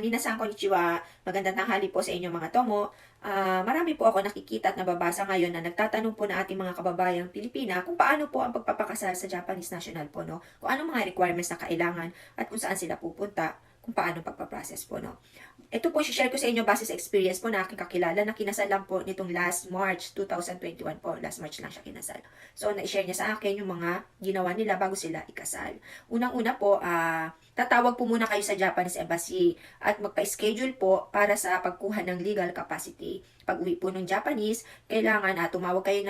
Minasan konnichiwa. Magandang tanghali po sa inyo mga tomo. Marami po ako nakikita at nababasa ngayon na nagtatanong po na ating mga kababayang Pilipina kung paano po ang pagpapakasal sa Japanese national po, no? Kung anong mga requirements na kailangan at kung saan sila pupunta, kung paano pagpaprocess po, no? Ito po, share ko sa inyo base sa experience po na aking kakilala na kinasal lang po nitong last March 2021 po. Last March lang siya kinasal. So, na-share niya sa akin yung mga ginawa nila bago sila ikasal. Unang-una po, tatawag po muna kayo sa Japanese Embassy at magpa-schedule po para sa pagkuha ng legal capacity. Pag uwi po ng Japanese, kailangan tumawag kayo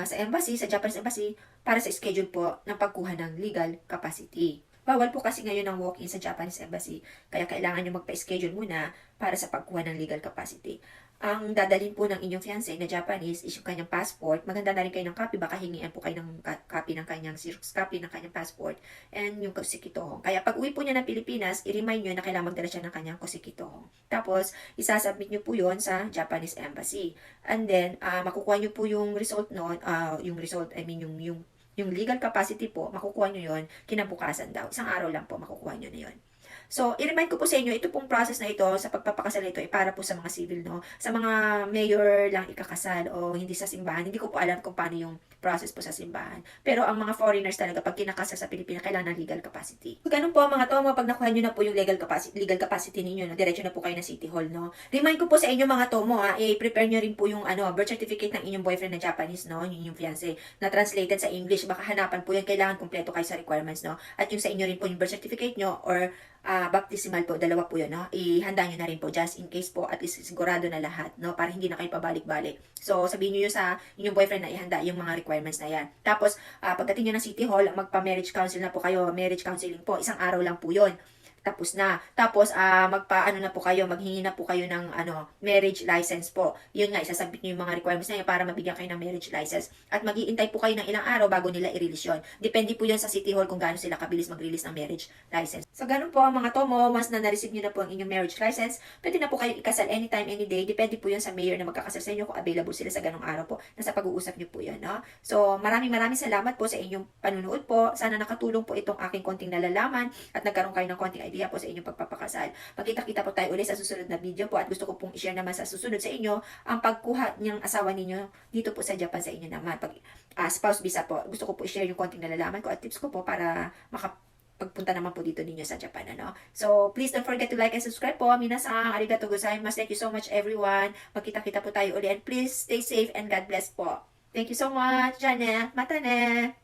sa embassy, sa Japanese Embassy, para sa schedule po ng pagkuha ng legal capacity. Bawal po kasi ngayon ang walk-in sa Japanese Embassy, kaya kailangan nyo magpa-schedule muna para sa pagkuha ng legal capacity. Ang dadalhin po ng inyong fiancé na Japanese is yung kanyang passport. Maganda na rin kayo ng copy, baka hingian po kayo ng copy ng kanyang Xerox copy ng kanyang passport and yung kosikitohong. Kaya pag uwi po niya ng Pilipinas, i-remind nyo na kailangan magdala siya ng kanyang kosikitohong. Tapos, isasubmit nyo po yon sa Japanese Embassy. And then, makukuha nyo po yung result noon, yung legal capacity po, makukuha nyo yon kinabukasan daw. Isang araw lang po, makukuha nyo na yon. So, i-remind ko po sa inyo, ito pong process na ito sa pagpapakasal ito ay para po sa mga civil, no? Sa mga mayor lang ikakasal o hindi sa simbahan, hindi ko po alam kung paano yung process po sa simbahan. Pero ang mga foreigners talaga, pag kinakasal sa Pilipinas, kailangan ng legal capacity. So, ganun po mga tomo, pag nakuha nyo na po yung legal capacity ninyo, no? Diretso na po kayo na City Hall, no? Remind ko po sa inyo mga tomo, i-prepare nyo rin po yung birth certificate ng inyong boyfriend na Japanese, no? Yung fiancé, na translated sa English, baka hanapan po yan, kailangan kumpleto kayo sa requirements, no? At yung sa inyo rin po yung birth certificate nyo or baptismal po, dalawa po yun, no? Ihanda nyo na rin po, just in case po, at least sigurado na lahat, no? Para hindi na kayo pabalik-balik. So, sabihin nyo yun sa inyong boyfriend na ihanda yung mga requirements na yan. Tapos, pagdating nyo ng City Hall, magpa-marriage council na po kayo, marriage counseling po, isang araw lang po yun. Tapos na. Tapos, na po kayo, maghingi na po kayo ng, marriage license po. Yun nga, isasabit nyo yung mga requirements na yun para mabigyan kayo ng marriage license. At mag-iintay po kayo ng ilang araw bago nila i-release yun. Depende po yun sa City Hall kung gaano sila kabilis mag-release ng marriage license. So, ganun po, mga tomo, once na na-receive nyo na po ang inyong marriage license, pwede na po kayo ikasal anytime, any day. Depende po yun sa mayor na magkakasal sa inyo kung available sila sa ganong araw po. Nasa pag-uusap nyo po yun, no? So, maraming salamat po sa inyong panunood po. Sana nakatulong po itong aking konting nalalaman at nagkaroon kayo ng konting idea po sa inyong pagpapakasal. Magkita-kita po tayo ulit sa susunod na video po at gusto ko pong i-share naman sa susunod sa inyo ang pagkuha ng asawa ninyo dito po sa Japan sa inyo naman. Pag spouse visa po, gusto ko po i-share yung konting nalalaman ko at tips ko po para pagpunta naman po dito ninyo sa Japan, ano? So, please don't forget to like and subscribe po. Minasan, arigatou gozaimasu. Thank you so much, everyone. Magkita-kita po tayo ulit. And please stay safe and God bless po. Thank you so much. Diyan, mata ne.